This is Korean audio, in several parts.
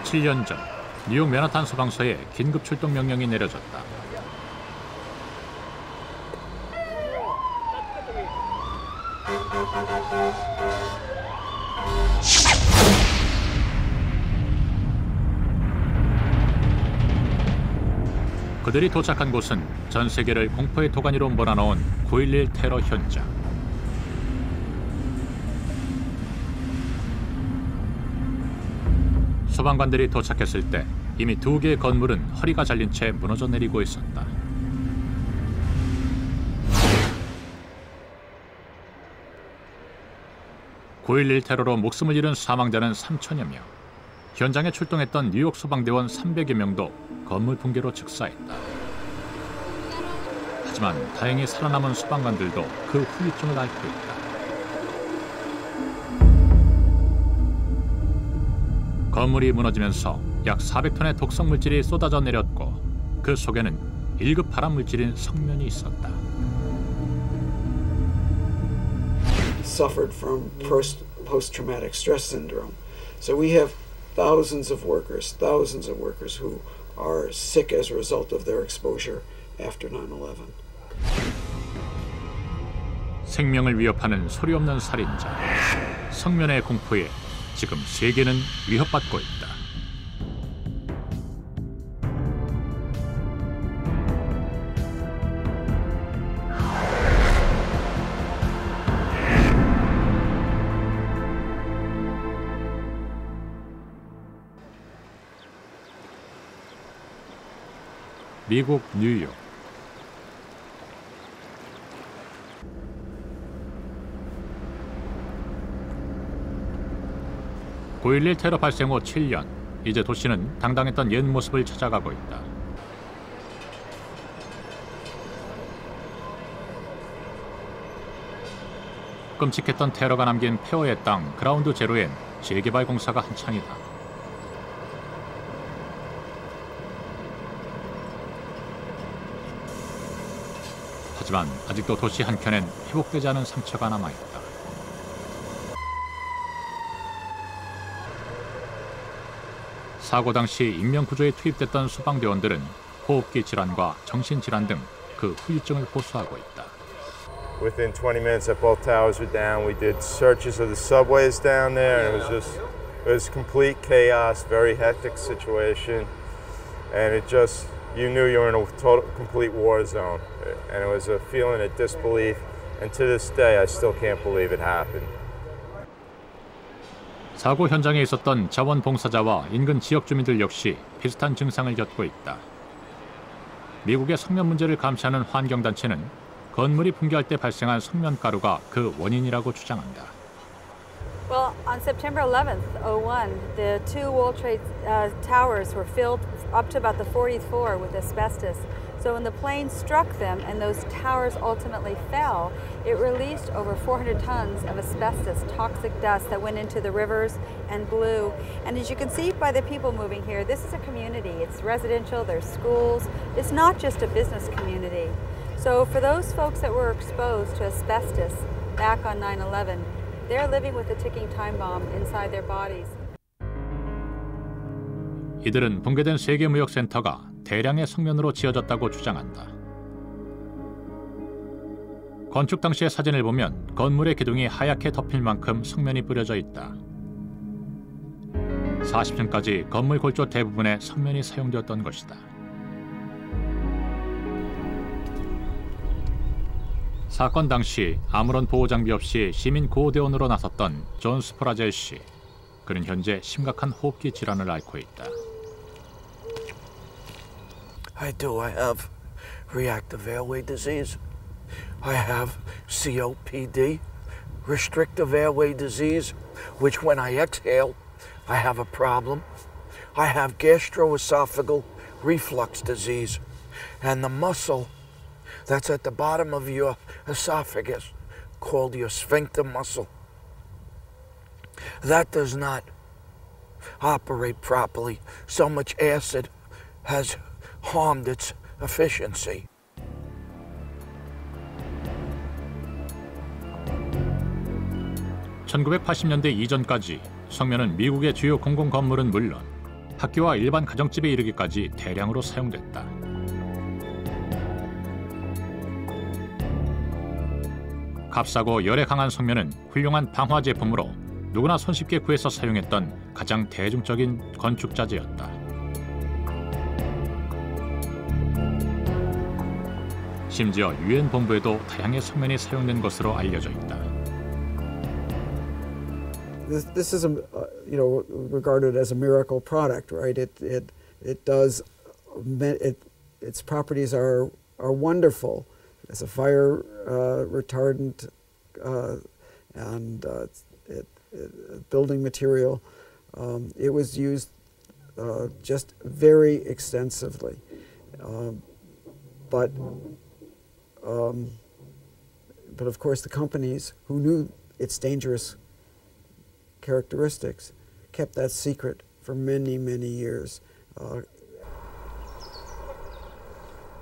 7년 전 뉴욕 맨하탄 소방서에 긴급 출동 명령이 내려졌다. 그들이 도착한 곳은 전 세계를 공포의 도가니로 몰아넣은 9.11 테러 현장. 소방관들이 도착했을 때 이미 2개의 건물은 허리가 잘린 채 무너져 내리고 있었다. (9.11) 테러로 목숨을 잃은 사망자는 3천여 명. 현장에 출동했던 뉴욕 소방대원 300여 명도 건물 붕괴로 즉사했다. 하지만 다행히 살아남은 소방관들도 그 후유증을 앓고 있다. 건물이 무너지면서 약 400톤의 독성 물질이 쏟아져 내렸고 그 속에는 1급 발암 물질인 석면이 있었다. Suffered from post-traumatic stress syndrome. So we have thousands of workers who are sick as a result of their exposure after 9/11. 생명을 위협하는 소리 없는 살인자. 석면의 공포에 지금 세계는 위협받고 있다. 미국 뉴욕. (9.11) 테러 발생 후 7년, 이제 도시는 당당했던 옛 모습을 찾아가고 있다. 끔찍했던 테러가 남긴 폐허의 땅 그라운드 제로엔 재개발 공사가 한창이다. 하지만 아직도 도시 한켠엔 회복되지 않은 상처가 남아있다. 사고 당시 인명구조에 투입됐던 소방대원들은 호흡기 질환과 정신질환 등 그 후유증을 호소하고 있다. Within 20 minutes that both towers were down, we did searches of the subways down there, and it was complete chaos, very hectic situation, and you knew you were in a total, complete war zone, and it was a feeling of disbelief, and to this day I still can't believe it happened. 사고 현장에 있었던 자원봉사자와 인근 지역 주민들 역시 비슷한 증상을 겪고 있다. 미국의 석면 문제를 감시하는 환경단체는 건물이 붕괴할 때 발생한 석면가루가 그 원인이라고 주장한다. Well, on September 11th, 2001, the two World Trade towers were filled up to about the 40th floor with asbestos. So when the plane struck them and those towers ultimately fell, it released over 400 tons of asbestos, toxic dust that went into the rivers and blew. And as you can see by the people moving here, this is a community. It's residential, there's schools. It's not just a business community. So for those folks that were exposed to asbestos back on 9/11, they're living with a ticking time bomb inside their bodies. 이들은 붕괴된 세계무역센터가 대량의 석면으로 지어졌다고 주장한다. 건축 당시의 사진을 보면 건물의 기둥이 하얗게 덮일 만큼 석면이 뿌려져 있다. 40층까지 건물 골조 대부분에 석면이 사용되었던 것이다. 사건 당시 아무런 보호 장비 없이 시민 구호대원으로 나섰던 존 스프라젤 씨. 그는 현재 심각한 호흡기 질환을 앓고 있다. I have reactive airway disease. I have COPD, restrictive airway disease, which when I exhale, I have a problem. I have gastroesophageal reflux disease, and the muscle that's at the bottom of your esophagus, called your sphincter muscle, that does not operate properly. So much acid has harmed its efficiency. (1980년대) 이전까지 석면은 미국의 주요 공공건물은 물론 학교와 일반 가정집에 이르기까지 대량으로 사용됐다. 값싸고 열에 강한 성면은 훌륭한 방화 제품으로 누구나 손쉽게 구해서 사용했던 가장 대중적인 건축 자재였다. 심지어 유엔 본부에도 다양의 성면이 사용된 것으로 알려져 있다. This is regarded as a miracle product, right? It does its properties are wonderful as a fire retardant and building material. It was used just very extensively, but of course the companies who knew its dangerous characteristics kept that secret for many years.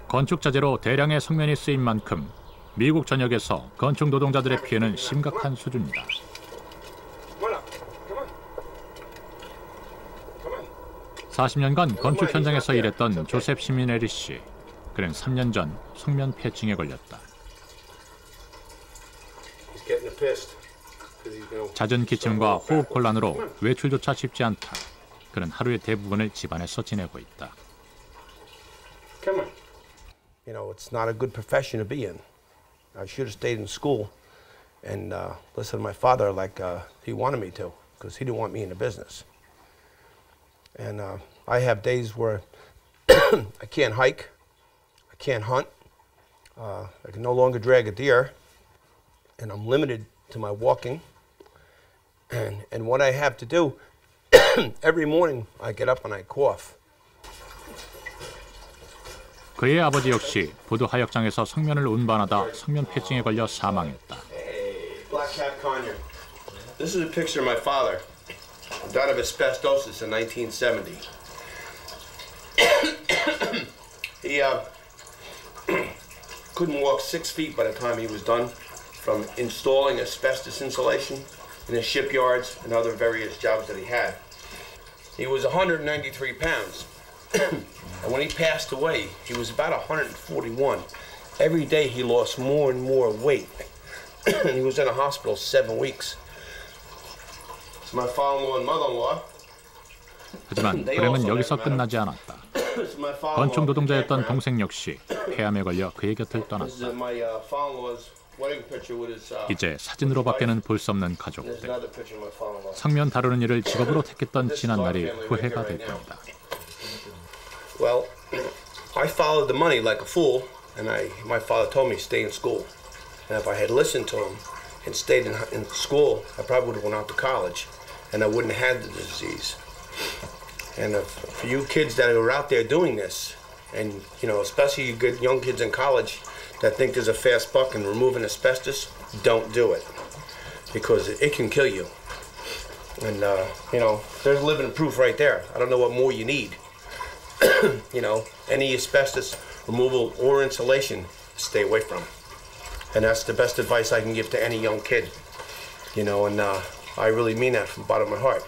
건축 자재로 대량의 성면이 쓰인 만큼 미국 전역에서 건축 노동자들의 피해는 심각한 수준이다. 40년간 건축 현장에서 일했던 조셉 시미네리 씨. 그는 3년 전 성면 폐증에 걸렸다. 잦은 기침과 호흡 곤란으로 외출조차 쉽지 않다. 그는 하루의 대부분을 집안에서 지내고 있다. You know, it's not a good profession to be in. I should have stayed in school and listened to my father like he wanted me to, because he didn't want me in the business. And I have days where I can't hike, I can't hunt, I can no longer drag a deer, and I'm limited to my walking. And what I have to do, every morning I get up and I cough. 그의 아버지 역시 부두 하역장에서 성면을 운반하다 성면 폐증에 걸려 사망했다. Black Cat Conyer. This is a picture of my father. He died of asbestosis in 1970. He couldn't walk 6 feet by the time he was done from installing asbestos insulation in the shipyards and other various jobs that he had. He was 193 pounds. And when he passed away, he was about 141. Every day he lost more and more weight. And he was in a hospital 7 weeks. So my father-in-law and mother-in-law. 하지만 불행은 여기서 끝나지 않았다. 건축 노동자였던 동생 역시 폐암에 걸려 그의 곁을 떠났다. 이제 사진으로밖에는 볼 수 없는 가족들. 성면 다루는 일을 직업으로 택했던 지난 날이 후회가 될 겁니다. Well, I followed the money like a fool, and my father told me stay in school. And if I had listened to him and stayed in school, I probably would have went out to college, and I wouldn't have had the disease. And for you kids that are out there doing this, and you know, especially you good young kids in college that think there's a fast buck in removing asbestos, don't do it, because it can kill you. And you know, there's living proof right there. I don't know what more you need. You know, any asbestos removal or insulation, stay away from. And that's the best advice I can give to any young kid. You know, and I really mean that from the bottom of my heart.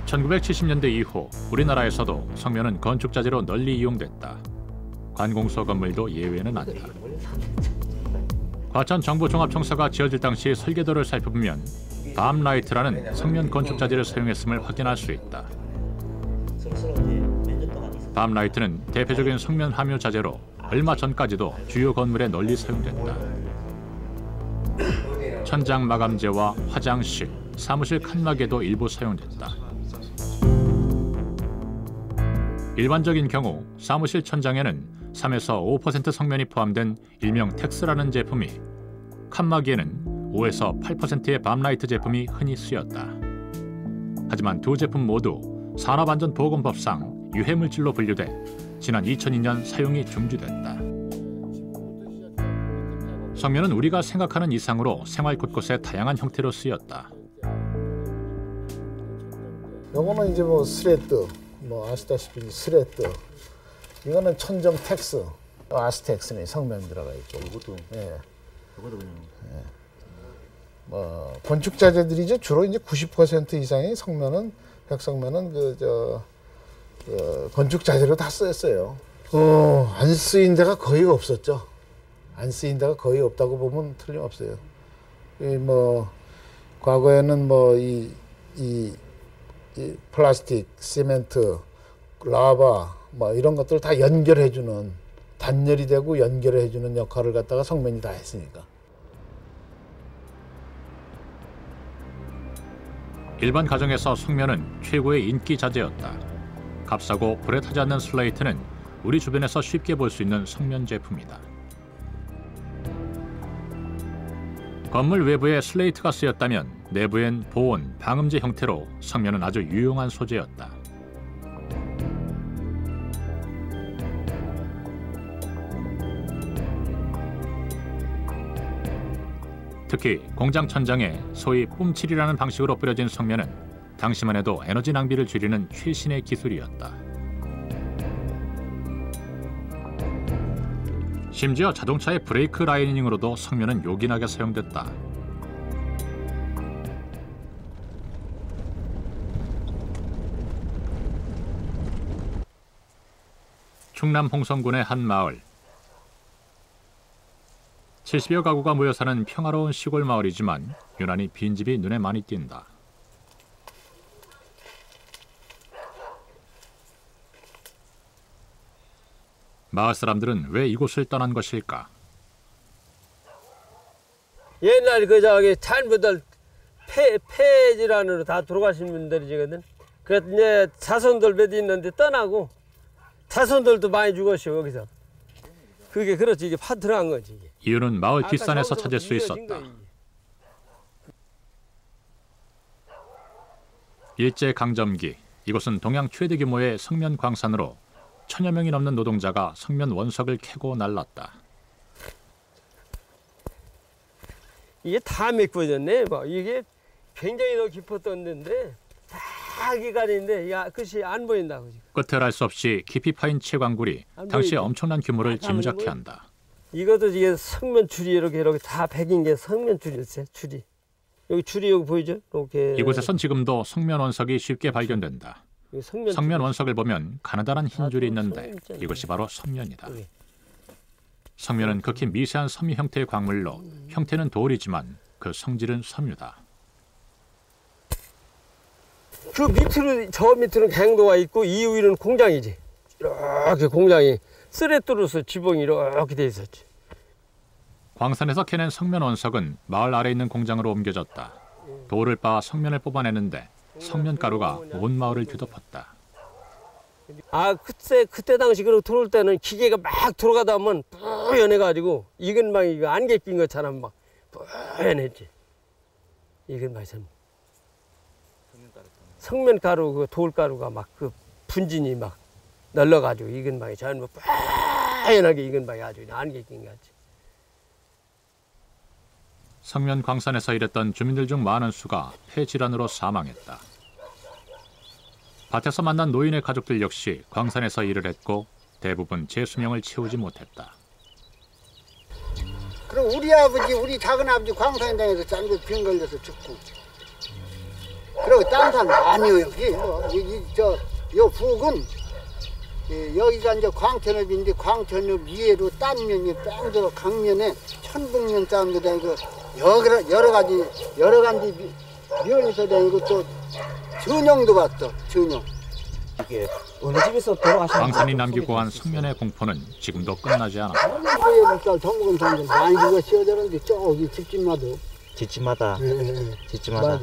1970년대 이후 우리나라에서도 성면은 건축 자재로 널리 이용됐다. 관공서 건물도 예외는 아니다. 과천 정부종합청사가 지어질 당시 설계도를 살펴보면 밤라이트라는 성면 건축 자재를 사용했음을 확인할 수 있다. 밤라이트는 대표적인 성면 함유 자재로 얼마 전까지도 주요 건물에 널리 사용됐다. 천장 마감재와 화장실, 사무실 칸막에도 일부 사용됐다. 일반적인 경우 사무실 천장에는 3에서 5% 성면이 포함된 일명 텍스라는 제품이, 칸막이에는 5에서 8%의 밤라이트 제품이 흔히 쓰였다. 하지만 두 제품 모두 산업안전보건법상 유해물질로 분류돼 지난 2002년 사용이 중지됐다. 성면은 우리가 생각하는 이상으로 생활 곳곳에 다양한 형태로 쓰였다. 요거는 이제 뭐 스레드, 뭐 아시다시피 스레드, 이거는 천정 텍스, 아스텍스네 성면 들어가 있죠. 이것도. 예. 이것도 그냥. 예. 뭐 건축 자재들이죠. 주로 이제 90% 이상의 성면은 획성면은 건축 자재로 다 쓰였어요. 안 쓰인 데가 거의 없었죠. 안 쓰인 데가 거의 없다고 보면 틀림없어요. 과거에는 이 플라스틱, 시멘트, 라바 이런 것들을 다 연결해주는, 단열이 되고 연결해주는 역할을 갖다가 성면이 다 했으니까. 일반 가정에서 성면은 최고의 인기 자재였다. 값싸고 불에 타지 않는 슬레이트는 우리 주변에서 쉽게 볼 수 있는 성면 제품이다. 건물 외부에 슬레이트가 쓰였다면 내부엔 보온, 방음제 형태로 성면은 아주 유용한 소재였다. 특히 공장 천장에 소위 뿜칠이라는 방식으로 뿌려진 성면은 당시만 해도 에너지 낭비를 줄이는 최신의 기술이었다. 심지어 자동차의 브레이크 라이닝으로도 성면은 요긴하게 사용됐다. 충남 홍성군의 한 마을. 70여 가구가 모여 사는 평화로운 시골 마을이지만 유난히 빈집이 눈에 많이 띈다. 마을 사람들은 왜 이곳을 떠난 것일까? 옛날 자녀분들 폐질환으로 다 돌아가신 분들이거든. 그래서 이제 자손들 몇 있는데 떠나고 자손들도 많이 죽었어요 여기서. 그게 그렇지, 이게 파트너한 거지. 이게. 이유는 마을 뒷산에서 찾을 수 있었다. 일제강점기, 이곳은 동양 최대 규모의 성면 광산으로 1000여 명이 넘는 노동자가 성면 원석을 캐고 날랐다. 이게 다 메꿔졌네. 이게 굉장히 더 깊었던 데인데 다 기간인데 그것이 안 보인다고. 끝을 알 수 없이 깊이 파인 채광굴이 당시의 엄청난 규모를 짐작케 한다. 이것도 이게 성면 줄이 이렇게 다 백인 게 성면 줄이었어요. 줄이. 여기 줄이 여기 보이죠? 이렇게. 이곳에선 지금도 성면 원석이 쉽게 발견된다. 성면 원석을 보면 가느다란 흰 줄이 있는데 이것이 바로 성면이다. 성면은 극히 미세한 섬유 형태의 광물로 형태는 돌이지만 그 성질은 섬유다. 그 밑으로, 저 밑으로는 갱도가 있고 이 위로는 공장이지. 이렇게 공장이 스레트로서 지붕이 이렇게 돼 있었지. 광산에서 캐낸 성면 원석은 마을 아래 있는 공장으로 옮겨졌다. 돌을 빻아 성면을 뽑아내는데 성면 가루가 온 마을을 뒤덮었다. 그때 당시 그렇게 들어올 때는 기계가 막 들어가다 보면 뿌연해가지고 익은 막 이거 안개 낀 것처럼 막 뿌연했지. 익은 맛이 성면 가루, 그 돌가루가 막 그 분진이 막 날라가지고 익은 방이 전부 뿌연하게 익은 방이 아주 안개 낀 것 같지. 성면 광산에서 일했던 주민들 중 많은 수가 폐질환으로 사망했다. 밭에서 만난 노인의 가족들 역시 광산에서 일을 했고 대부분 재수명을 채우지 못했다. 그럼 우리 아버지, 우리 작은 아버지 광산에서 짠거 병 걸려서 죽고. 그리고 딴 사람 많이요 여기. 요 북은 여기가 이제 광천읍인데 광천읍 위에로 딴 면이 뺑들어 강면에 천북면 사람들 다니고 여러 가지 면에서 다니고 또 전용도 봤어. 전용. 이게 어느 집에서 돌아가신 광산이 남기고 간 성면의 공포는 지금도 끝나지 않았다. 이에 더 먹은 사람들 많이 죽었어요. 저런데 저기 집집마다. 집집마다. 네. 집집마다.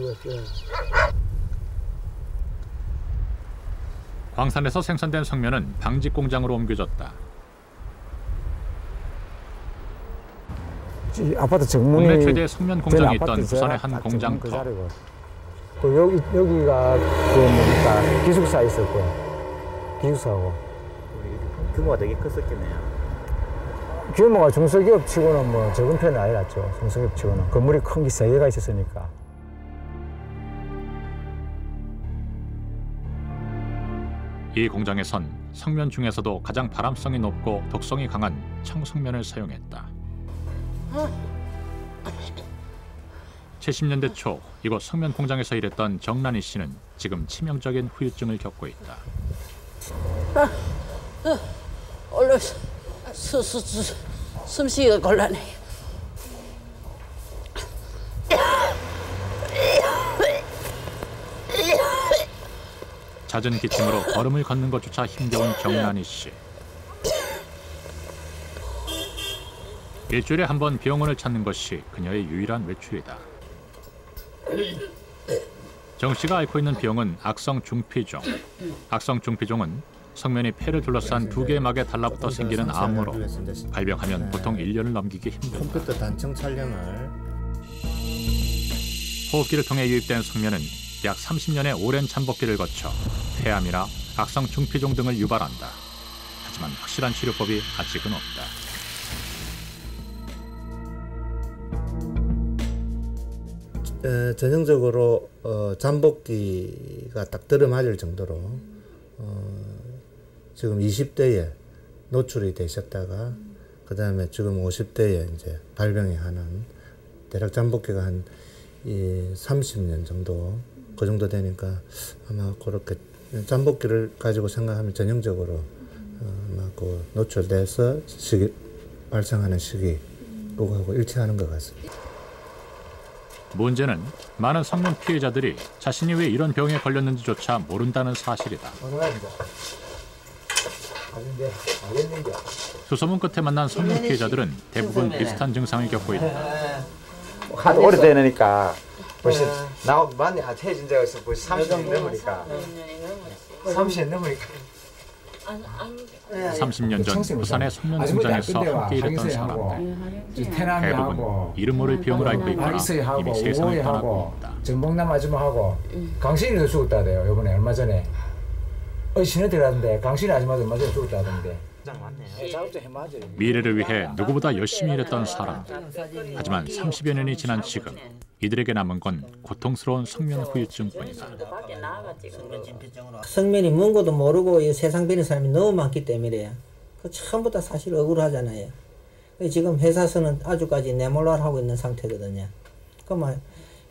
광산에서 생산된 성면은 방직 공장으로 옮겨졌다. 아파트 정문이 국내 최대 성면 공장이 있던 부산의 한 공장터. 또 여기가 기숙사 있었고, 기숙사고. 규모가 되게 컸었겠네요. 규모가 중소기업 치고는 뭐 적은 편이 아니랐죠. 중소기업 치고는 건물이 큰 게 3개가 있었으니까. 이 공장에선 성면 중에서도 가장 발암성이 높고 독성이 강한 청성면을 사용했다. 1970년대 초 이곳 성면 공장에서 일했던 정란희 씨는 지금 치명적인 후유증을 겪고 있다. 얼른 숨쉬기가 곤란해. 잦은 기침으로 걸음을 걷는 것조차 힘겨운 정란희 씨. 일주일에 한 번 병원을 찾는 것이 그녀의 유일한 외출이다. 정 씨가 앓고 있는 병은 악성 중피종. 악성 중피종은 성면이 폐를 둘러싼 두 개의 막에 달라붙어 생기는 암으로 발병하면 보통 1년을 넘기기 힘들다. 컴퓨터 단층 촬영을 호흡기를 통해 유입된 성면은 약 30년의 오랜 잠복기를 거쳐 폐암이나 악성 중피종 등을 유발한다. 하지만 확실한 치료법이 아직은 없다. 전형적으로 잠복기가 딱 들어맞을 정도로 지금 20대에 노출이 되셨다가 그 다음에 지금 50대에 이제 발병이 하는 대략 잠복기가 한 30년 정도 그 정도 되니까 아마 그렇게 잠복기를 가지고 생각하면 전형적으로 아마 그 노출돼서 발생하는 시기하고 일치하는 것 같습니다. 문제는 많은 성면 피해자들이 자신이 왜 이런 병에 걸렸는지조차 모른다는 사실이다. 수소문 끝에 만난 성면 피해자들은 대부분 비슷한 증상을 겪고 있다. 하도 오래되니까 벌써 나 많이 해진 지가 있어 벌써 30년 넘으니까 30년 넘으니까 30년 전 부산의 성면 공장에서 함께 일했던 사람들. 대부분 이름 모를 병을 앓고 있거나 이미 세상을 떠나고 있다. 전복남 아줌마하고 강신이도 죽었다대요. 이번에 얼마 전에 신에 들어갔는데 강신이 아줌마도 얼마 전에 죽었다던데. 미래를 위해 누구보다 열심히 일했던 사람들. 하지만 30여 년이 지난 지금 이들에게 남은 건 고통스러운 성면 후유증뿐이다. 성면이 뭔고도 모르고 이 세상 변인 사람이 너무 많기 때문에 그 처음부터 사실 억울하잖아요. 지금 회사에서는 아주까지 내몰라를 하고 있는 상태거든요. 그러면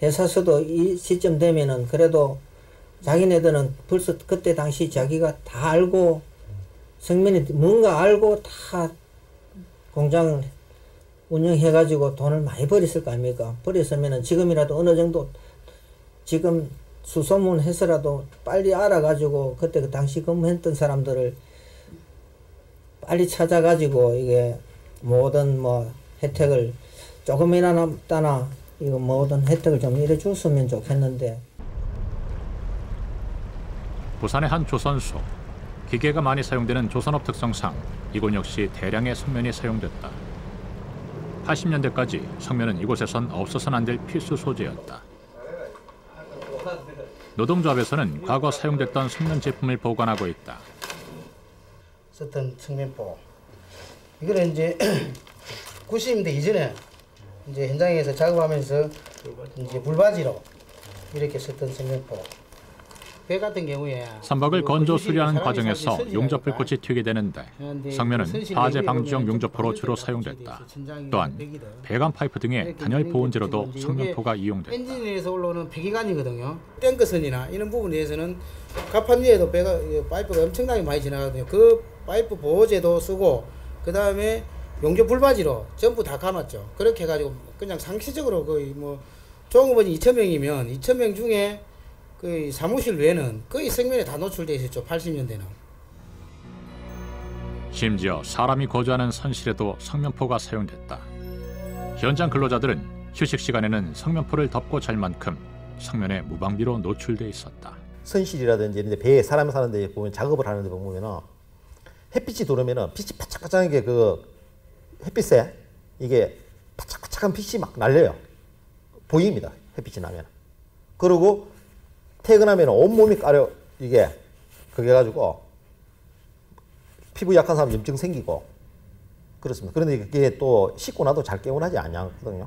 회사에서도 이 시점 되면은 그래도 자기네들은 벌써 그때 당시 자기가 다 알고 성면이 뭔가 알고 다 공장을 운영해가지고 돈을 많이 벌었을 거 아닙니까? 벌었으면은 지금이라도 어느 정도 지금 수소문 해서라도 빨리 알아가지고 그때 그 당시 근무했던 사람들을 빨리 찾아가지고 이게 모든 뭐 혜택을 조금이나마 따나 이거 모든 혜택을 좀 이래 줬으면 좋겠는데. 부산의 한 조선소. 기계가 많이 사용되는 조선업 특성상 이곳 역시 대량의 성면이 사용됐다. 80년대까지 성면은 이곳에선 없어서는 안 될 필수 소재였다. 노동조합에서는 과거 사용됐던 성면 제품을 보관하고 있다. 썼던 성면포. 이거는 이제 90년대 이전에 이제 현장에서 작업하면서 이제 불바지로 이렇게 썼던 성면포. 배 같은 경우에 선박을 건조 수리하는 과정에서 용접불꽃이 튀게 되는데 성면은 화재 방지용 용접포로 주로 사용됐다. 또한 배관 파이프 등의 단열 보온재로도 성면포가 이용됐다. 엔진에서 올라오는 배기관이거든요. 탱크선이나 이런 부분에 대해서는 갑판 위에도 파이프가 엄청나게 많이 지나가거든요. 그 파이프 보호제도 쓰고 그 다음에 용접 불바지로 전부 다 감았죠. 그렇게 해가지고 그냥 상시적으로 거의 뭐 종업원이 2,000명이면 2,000명 중에 그 사무실 외에는 거의 성면에 다 노출되어 있었죠. 80년대는. 심지어 사람이 거주하는 선실에도 성면포가 사용됐다. 현장 근로자들은 휴식 시간에는 성면포를 덮고 잘 만큼 성면에 무방비로 노출돼 있었다. 선실이라든지 이런 데 배에 사람 사는 데 보면 작업을 하는 데 보면은 햇빛이 들어오면은 빛이 바짝바짝하게 그 햇빛에 이게 바짝바짝한 빛이 막 날려요. 보입니다. 햇빛이 나면. 그리고 퇴근하면 온몸이 까려 이게 그게 가지고 피부 약한 사람 염증 생기고 그렇습니다. 그런데 이게 또 씻고 나도 잘 개운하지 않거든요.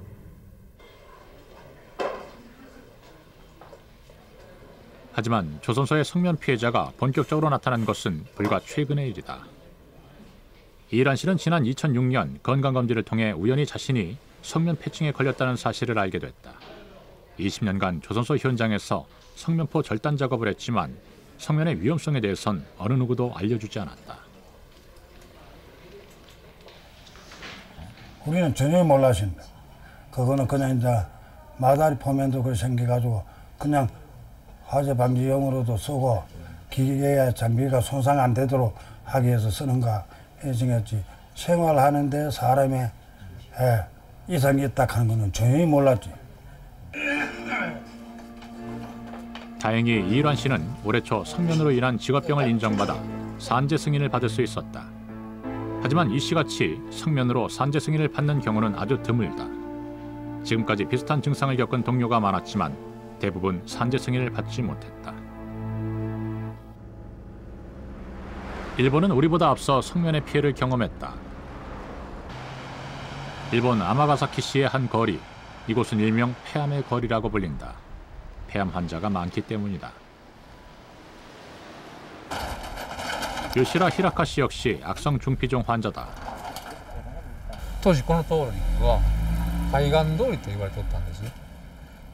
하지만 조선소의 성면 피해자가 본격적으로 나타난 것은 불과 최근의 일이다. 이일환 씨는 지난 2006년 건강검진을 통해 우연히 자신이 성면 폐층에 걸렸다는 사실을 알게 됐다. 20년간 조선소 현장에서 성면포 절단 작업을 했지만 성면의 위험성에 대해선 어느 누구도 알려주지 않았다. 우리는 전혀 몰랐습니다. 그거는 그냥 이제 마다리 포면도 그렇게 생겨가지고 그냥 화재 방지용으로도 쓰고 기계의 장비가 손상 안 되도록 하기 위해서 쓰는가 해정했지. 생활하는데 사람의 이상이 있다 하는 거는 전혀 몰랐지. 다행히 이일환 씨는 올해 초 성면으로 인한 직업병을 인정받아 산재 승인을 받을 수 있었다. 하지만 이 씨같이 성면으로 산재 승인을 받는 경우는 아주 드물다. 지금까지 비슷한 증상을 겪은 동료가 많았지만 대부분 산재 승인을 받지 못했다. 일본은 우리보다 앞서 성면의 피해를 경험했다. 일본 아마가사키시의 한 거리, 이곳은 일명 폐암의 거리라고 불린다. 폐암 환자가 많기 때문이다. 요시라 히라카시 역시 악성 중피종 환자다. 当時この通りは肺がん通りと言われておったんです。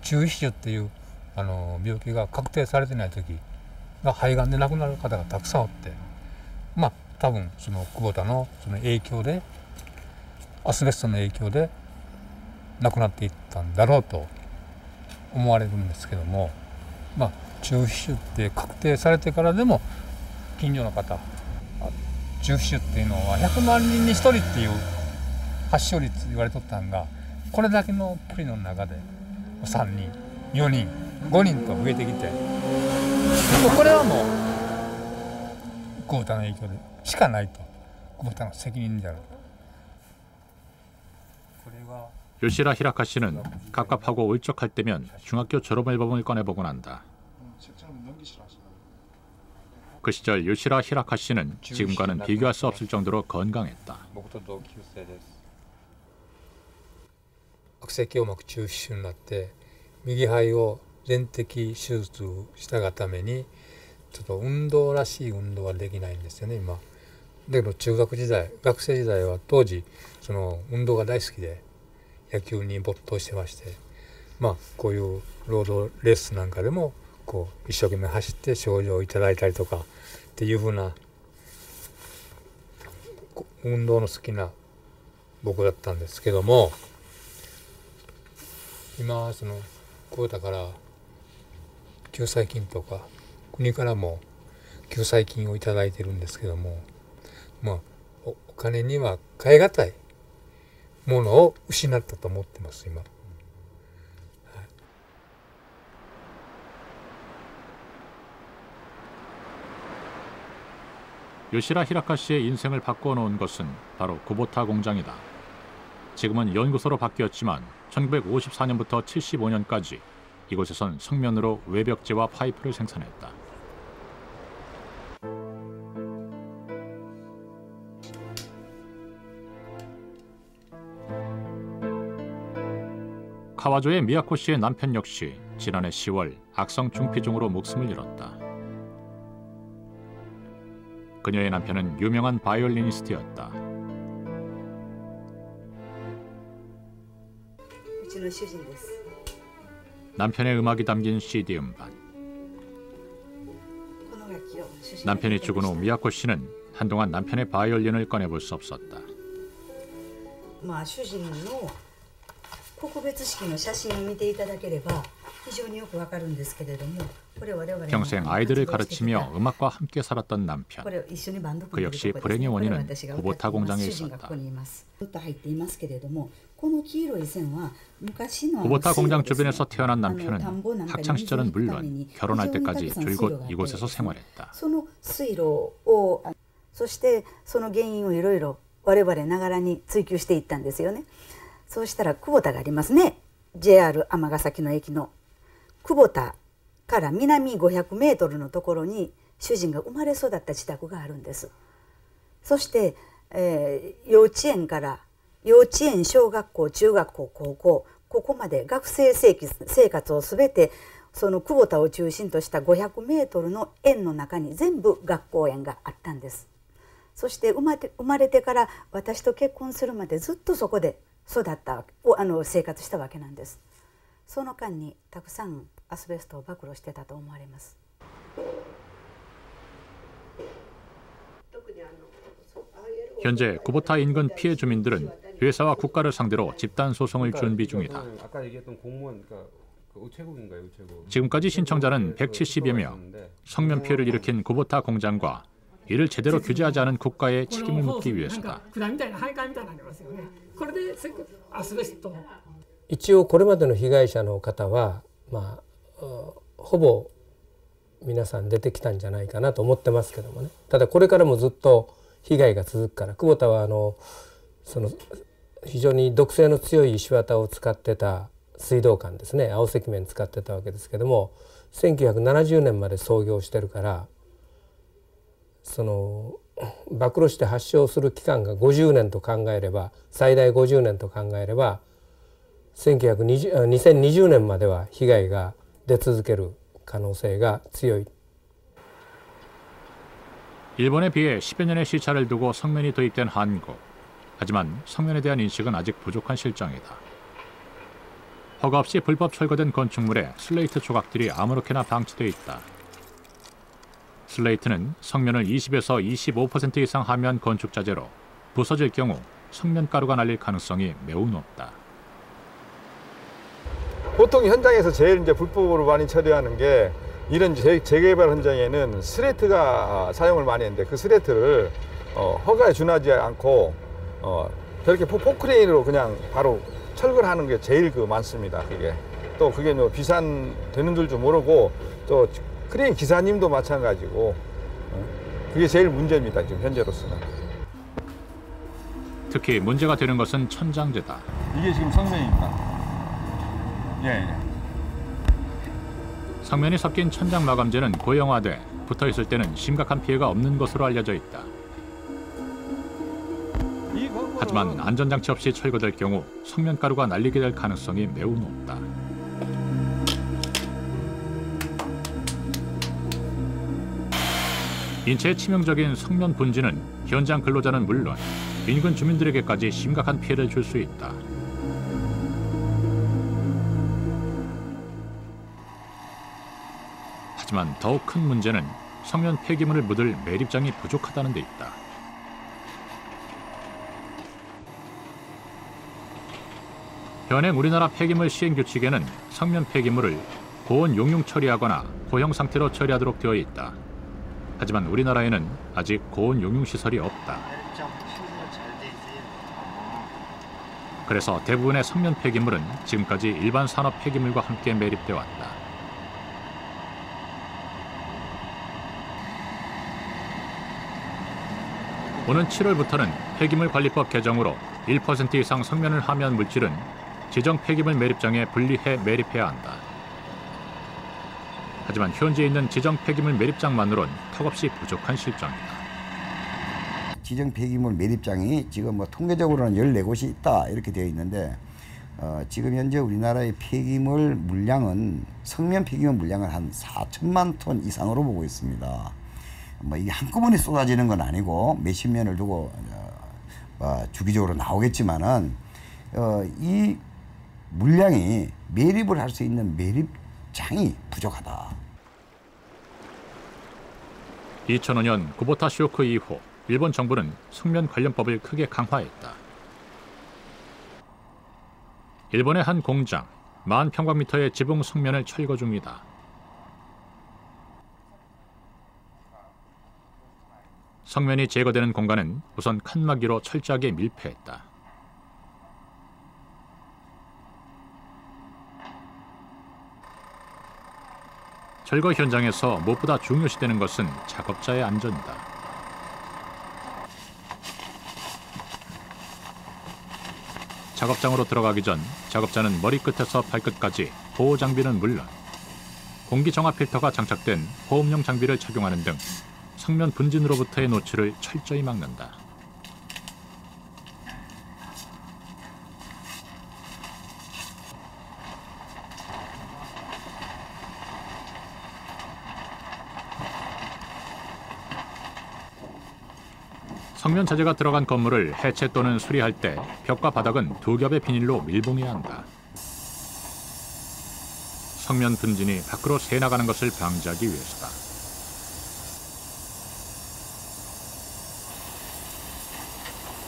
中皮腫っていう病気が確定されてない時が肺がんで亡くなる方がたくさんおって、まあ多分その久保田のその影響でアスベストの影響で亡くなっていったんだろうと思われるんですけども、まあ中皮腫って確定されてからでも近所の方、中皮腫っていうのは100万人に1人っていう発症率言われとったんが、これだけのプリの中で3人、4人、5人と増えてきて、これはもう久保田の影響でしかないと、久保田の責任である。 요시라 히라카 씨는 갑갑하고 울적할 때면 중학교 졸업 앨범을 꺼내보곤 한다. 그 시절 요시라 히라카 씨는 지금과는 비교할 수 없을 정도로 건강했다. 악세기膜中皮腫になって右肺を全摘手術したがためにちょっと運動らしい運動はできないんですよね今。だけど中学時代、学生時代は当時その運動が大好きで。 野球に没頭してまして、まあこういうロードレースなんかでもこう一生懸命走って賞状をいただいたりとかっていうふうな運動の好きな僕だったんですけども、今その久保田から救済金とか国からも救済金をいただいてるんですけども、まあお金には代え難い。 ものを失ったと思ってます今。요시라 히라카 씨의 인생을 바꾸어 놓은 것은 바로 구보타 공장이다. 지금은 연구소로 바뀌었지만 1954년부터 75년까지 이곳에선 성면으로 외벽재와 파이프를 생산했다. 카와조의 미야코 씨의 남편 역시 지난해 10월 악성 중피종으로 목숨을 잃었다. 그녀의 남편은 유명한 바이올리니스트였다. 남편의 음악이 담긴 CD 음반. 남편이 죽은 후 미야코 씨는 한동안 남편의 바이올린을 꺼내볼 수 없었다. 평생 아이들을 가르치며 음악과 함께 살았던 남편. 그 역시 불행의 원인은 구보타 공장에 있었다. 구보타 공장 주변에서 태어난 남편은 학창시절은 물론 결혼할 때까지 줄곧 이곳에서 생활했다. そしてその原因をいろいろ我々ながらに追求していったんですよね。そうしたら久保田がありますね。JR 尼崎の駅の久保田から南500メートルのところに主人が生まれ育った自宅があるんです。そして、幼稚園から幼稚園、小学校、中学校、高校、ここまで学生生活をすべてその久保田を中心とした500メートルの園の中に全部学校園があったんです。そして生まれてから私と結婚するまでずっとそこで育った生活したわけなんです。その間にたくさんアスベストを暴露してたと思われます。 현재 구보타 인근 피해 주민들은 회사와 국가를 상대로 집단 소송을 준비 중이다. 아까 얘기했던 공무원, 그러니까 우체국인가요, 우체국? 지금까지 신청자는 170여 명. 성면 피해를 일으킨 구보타 공장과 이를 제대로 규제하지 않은 국가의 책임을 묻기 위해서다. 一応これまでの被害者の方は、ほぼ皆さん出てきたんじゃないかなと思ってますけどもね。ただこれからもずっと被害が続くから、久保田はその非常に毒性の強い石綿を使ってた水道管ですね、青石綿使ってたわけですけども、1970年まで操業してるから、その暴露して発症する期間が50年と考えれば、最大50年と考えれば、2020年までは被害が出続ける可能性が強い。 일본에 비해 10여 년의 시차를 두고 성면이 도입된 한국. 하지만 성면에 대한 인식은 아직 부족한 실정이다. 허가 없이 불법 철거된 건축물에 슬레이트 조각들이 아무렇게나 방치돼 있다. 슬레이트는 성면을 20에서 25% 이상 함유한 건축 자재로 부서질 경우 성면 가루가 날릴 가능성이 매우 높다. 보통 현장에서 제일 이제 불법으로 많이 처리하는 게 이런 재개발 현장에는 슬레이트가 사용을 많이 했는데 그 슬레이트를 허가에 준하지 않고 저렇게 포크레인으로 그냥 바로 철거를 하는 게 제일 많습니다. 그게 또 그게 비산되는 줄도 모르고 또 크레인 기사님도 마찬가지고 그게 제일 문제입니다. 지금 현재로서는. 특히 문제가 되는 것은 천장재다. 이게 지금 성면입니다. 예. 성면이 섞인 천장 마감재는 고형화돼 붙어있을 때는 심각한 피해가 없는 것으로 알려져 있다. 하지만 안전장치 없이 철거될 경우 성면 가루가 날리게 될 가능성이 매우 높다. 인체에 치명적인 성면 분진은 현장 근로자는 물론 인근 주민들에게까지 심각한 피해를 줄 수 있다. 하지만 더욱 큰 문제는 성면 폐기물을 묻을 매립장이 부족하다는 데 있다. 현행 우리나라 폐기물 시행 규칙에는 성면 폐기물을 고온 용융 처리하거나 고형 상태로 처리하도록 되어 있다. 하지만 우리나라에는 아직 고온 용융 시설이 없다. 그래서 대부분의 성면 폐기물은 지금까지 일반 산업 폐기물과 함께 매립돼 왔다. 오는 7월부터는 폐기물관리법 개정으로 1% 이상 성면을 함유한 물질은 지정 폐기물 매립장에 분리해 매립해야 한다. 하지만 현재 있는 지정 폐기물 매립장만으론 턱없이 부족한 실정이다. 지정 폐기물 매립장이 지금 통계적으로는 14곳이 있다 이렇게 되어 있는데 지금 현재 우리나라의 폐기물 물량은 성면 폐기물 물량은 한 4천만 톤 이상으로 보고 있습니다. 이게 한꺼번에 쏟아지는 건 아니고 몇십 년을 두고 주기적으로 나오겠지만은 이 물량이 매립을 할 수 있는 매립장이 부족하다. 2005년 구보타 쇼크 이후 일본 정부는 성면 관련법을 크게 강화했다. 일본의 한 공장 10,000평방미터의 지붕 성면을 철거 중이다. 성면이 제거되는 공간은 우선 칸막이로 철저하게 밀폐했다. 철거 현장에서 무엇보다 중요시되는 것은 작업자의 안전이다. 작업장으로 들어가기 전 작업자는 머리끝에서 발끝까지 보호 장비는 물론 공기정화 필터가 장착된 호흡용 장비를 착용하는 등 성면 분진으로부터의 노출을 철저히 막는다. 성면 자재가 들어간 건물을 해체 또는 수리할 때 벽과 바닥은 2겹의 비닐로 밀봉해야 한다. 성면 분진이 밖으로 새나가는 것을 방지하기 위해서다.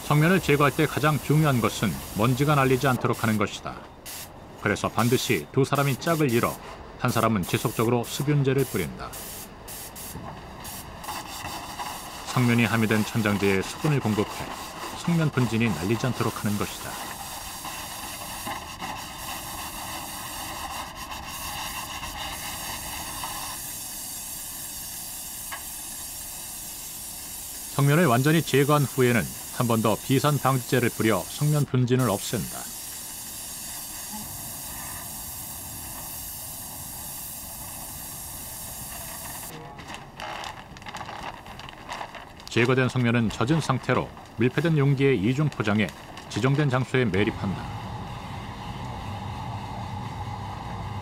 성면을 제거할 때 가장 중요한 것은 먼지가 날리지 않도록 하는 것이다. 그래서 반드시 두 사람이 짝을 이뤄 한 사람은 지속적으로 수분제를 뿌린다. 성면이 함유된 천장제에 수분을 공급해 성면 분진이 날리지 않도록 하는 것이다. 성면을 완전히 제거한 후에는 한 번 더 비산 방지제를 뿌려 성면 분진을 없앤다. 제거된 성면은 젖은 상태로 밀폐된 용기에 이중 포장해 지정된 장소에 매립한다.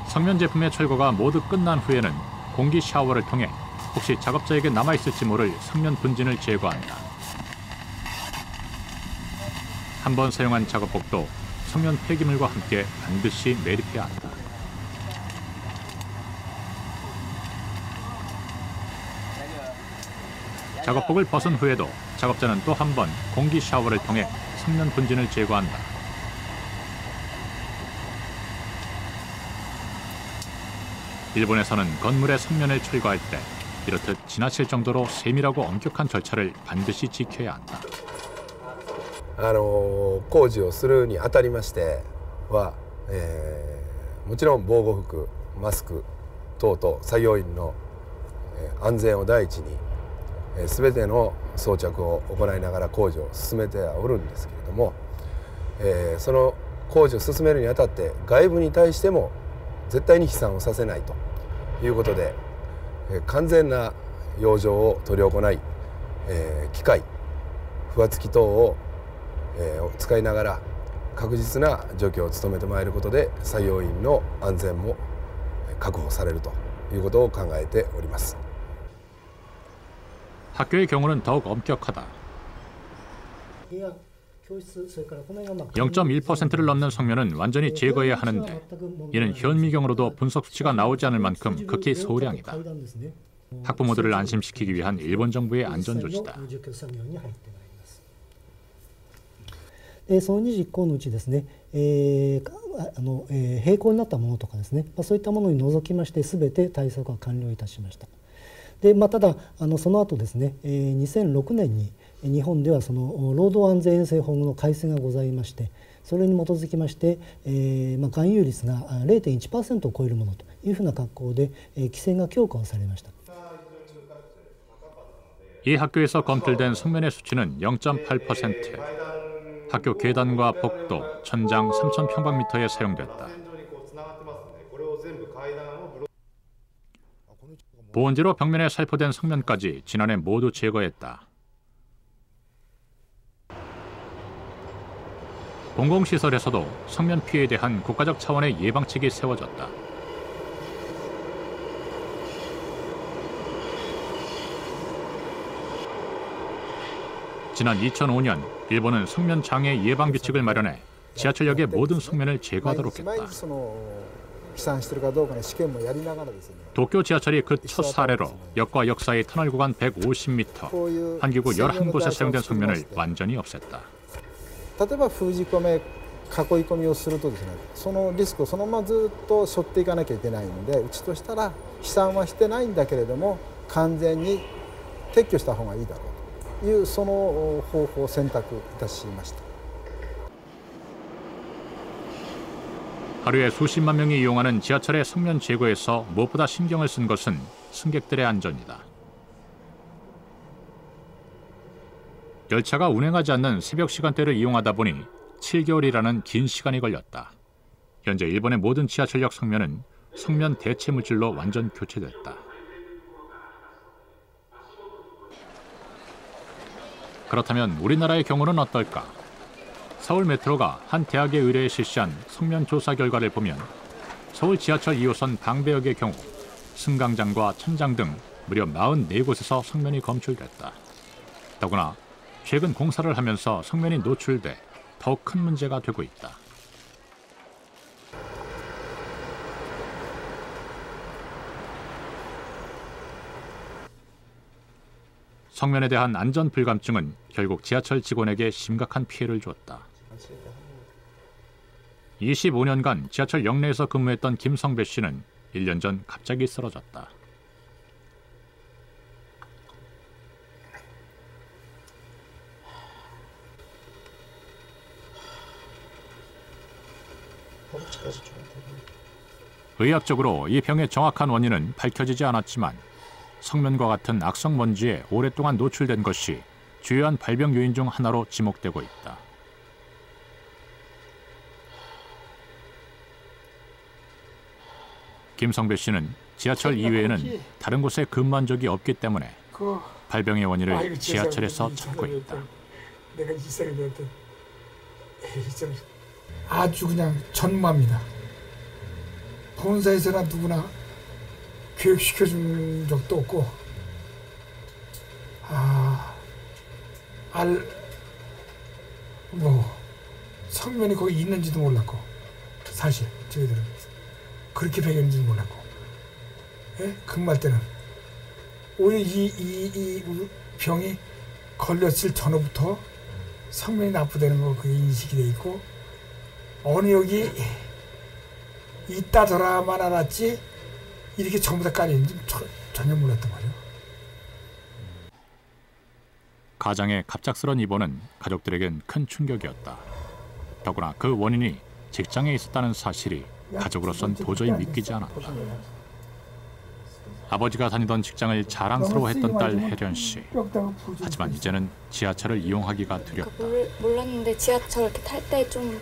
성면 제품의 철거가 모두 끝난 후에는 공기 샤워를 통해 혹시 작업자에게 남아있을지 모를 성면 분진을 제거한다. 한 번 사용한 작업복도 성면 폐기물과 함께 반드시 매립해야 한다. 작업복을 벗은 후에도 작업자는 또 한 번 공기 샤워를 통해 성면 분진을 제거한다. 일본에서는 건물의 성면을 철거할 때 이렇듯 지나칠 정도로 세밀하고 엄격한 절차를 반드시 지켜야 한다. 工事をするにあたりましては、もちろん防護服、マスク等々作業員の安全を第一に全ての装着を行いながら工事を進めてはおるんですけれども、その工事を進めるにあたって外部に対しても絶対に飛散をさせないということで、完全な養生を執り行い、機械、不圧機等を使いながら確実な除去を務めてまいることで作業員の安全も確保されるということを考えております。 학교의 경우는 더욱 엄격하다. 0.1%를 넘는 성면은 완전히 제거해야 하는데 이는 현미경으로도 분석 수치가 나오지 않을 만큼 극히 소량이다. 학부모들을 안심시키기 위한 일본 정부의 안전 조치다. その20項のうちですね、閉校になったものとかですね、そういったものに除きまして全て対策は完了いたしました。でただその後ですね、2006年に日本ではその労働安全衛生法の改正がございまして、それに基づきまして、含有率が 0.1% を超えるものというふうな格好で、規制が強化をされました。 이 학교에서 검출된 성면의 수치는 0.8%. 학교 계단과 복도, 천장 3,000평방미터에 사용됐다. 보온재로 벽면에 살포된 성면까지 지난해 모두 제거했다. 공공시설에서도 성면 피해에 대한 국가적 차원의 예방책이 세워졌다. 지난 2005년 일본은 성면 장애 예방 규칙을 마련해 지하철역의 모든 성면을 제거하도록 했다. 도쿄 지하철이 그 첫 사례로 역과 역 사이 터널 구간 150m, 한 기구 11곳에 사용된 성면을 완전히 없앴다. 例えば封じ込め、囲い込みをするとですね、そのリスクをそのままずっと背負っていかなきゃいけないので、うちとしたら飛散はしてないんだけれども完全に撤去した方がいいだろうというその方法を選択いたしました。 하루에 수십만 명이 이용하는 지하철의 성면 제거에서 무엇보다 신경을 쓴 것은 승객들의 안전이다. 열차가 운행하지 않는 새벽 시간대를 이용하다 보니 7개월이라는 긴 시간이 걸렸다. 현재 일본의 모든 지하철역 성면은 성면 대체 물질로 완전 교체됐다. 그렇다면 우리나라의 경우는 어떨까? 서울 메트로가 한 대학에 의뢰해 실시한 성면 조사 결과를 보면 서울 지하철 2호선 방배역의 경우 승강장과 천장 등 무려 44곳에서 성면이 검출됐다. 더구나 최근 공사를 하면서 성면이 노출돼 더 큰 문제가 되고 있다. 성면에 대한 안전 불감증은 결국 지하철 직원에게 심각한 피해를 줬다. 25년간 지하철 역내에서 근무했던 김성배 씨는 1년 전 갑자기 쓰러졌다. 의학적으로 이 병의 정확한 원인은 밝혀지지 않았지만 성면과 같은 악성 먼지에 오랫동안 노출된 것이 주요한 발병 요인 중 하나로 지목되고 있다. 김성배 씨는 지하철 이외에는 다른 곳에 근무한 적이 없기 때문에 발병의 원인을 지하철에서 찾고 있다. 내가 이 사람한테 아주 그냥 전무합니다. 본사에서나 누구나 교육시켜준 적도 없고 성면이 거기 있는지도 몰랐고 사실 저희들은 그렇게 배겼는지도 몰랐고 근무할 때는 오히려 이 병이 걸렸을 전후부터 성면이 나쁘다는 거 그게 인식이 돼 있고 어느 여기 있다더라만 알았지 이렇게 전부 다 깔리는지 전혀 몰랐단 말이에요. 가장의 갑작스런 입원은 가족들에겐 큰 충격이었다. 더구나 그 원인이 직장에 있었다는 사실이 가족으로선 도저히 믿기지 않았다. 아버지가 다니던 직장을 자랑스러워했던 딸 혜련 씨. 하지만 이제는 지하철을 이용하기가 두렵다. 몰랐는데 지하철 이렇게 탈 때 좀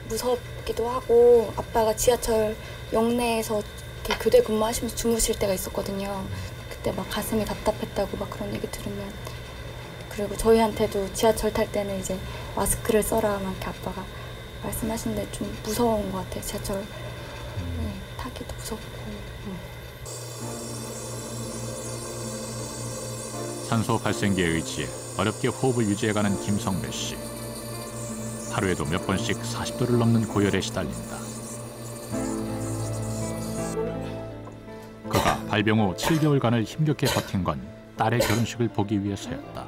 무섭기도 하고 아빠가 지하철 역내에서 이렇게 교대 근무하시면서 주무실 때가 있었거든요. 그때 막 가슴이 답답했다고 막 그런 얘기 들으면 그리고 저희한테도 지하철 탈 때는 이제 마스크를 써라 막 이렇게 아빠가 말씀하시는데 좀 무서운 것 같아요. 지하철 타기도 무섭고. 산소 발생기에 의지해 어렵게 호흡을 유지해가는 김성배 씨. 하루에도 몇 번씩 40도를 넘는 고열에 시달린다. 그가 발병 후 7개월간을 힘겹게 버틴 건 딸의 결혼식을 보기 위해서였다.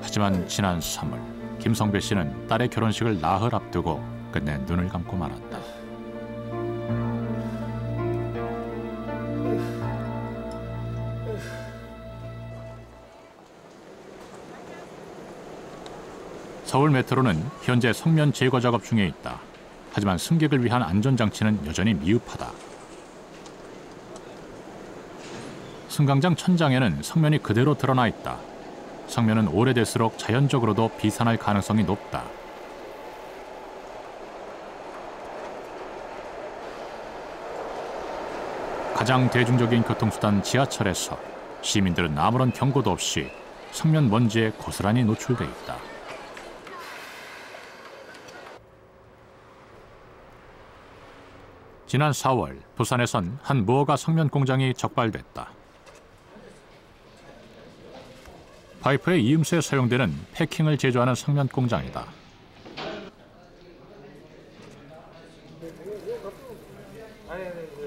하지만 지난 3월 김성배 씨는 딸의 결혼식을 나흘 앞두고 끝내 눈을 감고 말았다. 서울 메트로는 현재 성면 제거 작업 중에 있다. 하지만 승객을 위한 안전장치는 여전히 미흡하다. 승강장 천장에는 성면이 그대로 드러나 있다. 성면은 오래될수록 자연적으로도 비산할 가능성이 높다. 가장 대중적인 교통수단 지하철에서 시민들은 아무런 경고도 없이 성면 먼지에 고스란히 노출돼 있다. 지난 4월 부산에선 한 무허가 성면 공장이 적발됐다. 파이프의 이음수에 사용되는 패킹을 제조하는 성면 공장이다.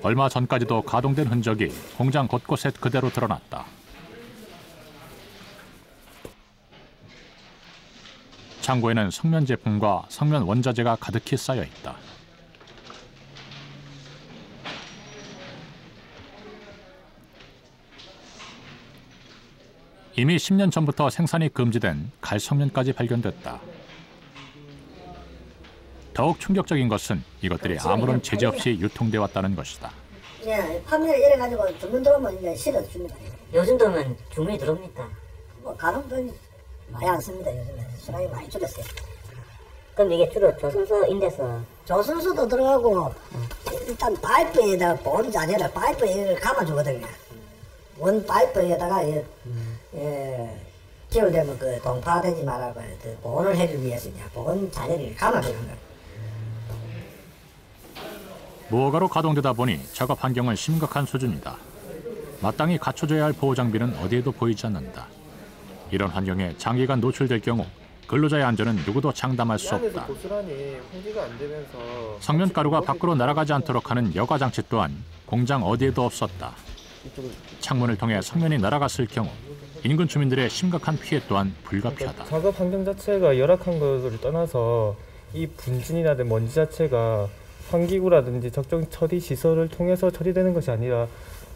얼마 전까지도 가동된 흔적이 공장 곳곳에 그대로 드러났다. 창고에는 성면 제품과 성면 원자재가 가득히 쌓여 있다. 이미 10년 전부터 생산이 금지된 갈성면까지 발견됐다. 더욱 충격적인 것은 이것들이 아무런 제재 없이 유통돼 왔다는 것이다. 예, 판매를 이래가지고 주문 들어오면 이제 실어줍니다. 요즘 들면 주문이 들어옵니까? 뭐 가동도 많이 안 씁니다. 요즘에 수량이 많이 줄었어요. 그럼 이게 주로 조선소인데서? 조선소도 들어가고 일단 파이프에다가 본 자재를 파이프에 감아주거든요. 원 파이프에다가 겨울 되면 그 동파되지 말라고 그 보온을 해주기 위해서 보온 자재를 감아주는 거예요. 무허가로 가동되다 보니 작업 환경은 심각한 수준이다. 마땅히 갖춰져야 할 보호 장비는 어디에도 보이지 않는다. 이런 환경에 장기간 노출될 경우 근로자의 안전은 누구도 장담할 수 없다. 성면 가루가 밖으로 날아가지 않도록 하는 여과 장치 또한 공장 어디에도 없었다. 창문을 통해 성면이 날아갔을 경우 인근 주민들의 심각한 피해 또한 불가피하다. 작업 환경 자체가 열악한 것을 떠나서 이 분진이라든 먼지 자체가 환기구라든지 적정 처리 시설을 통해서 처리되는 것이 아니라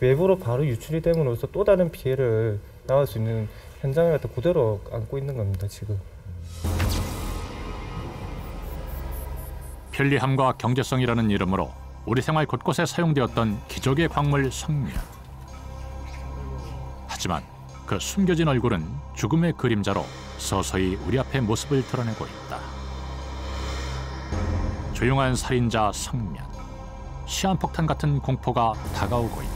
외부로 바로 유출이 됨으로써 또 다른 피해를 나올 수 있는 현장을 갖다 그대로 안고 있는 겁니다, 지금. 편리함과 경제성이라는 이름으로 우리 생활 곳곳에 사용되었던 기적의 광물 성면. 하지만 그 숨겨진 얼굴은 죽음의 그림자로 서서히 우리 앞에 모습을 드러내고 있다. 조용한 살인자 성면. 시한폭탄 같은 공포가 다가오고 있다.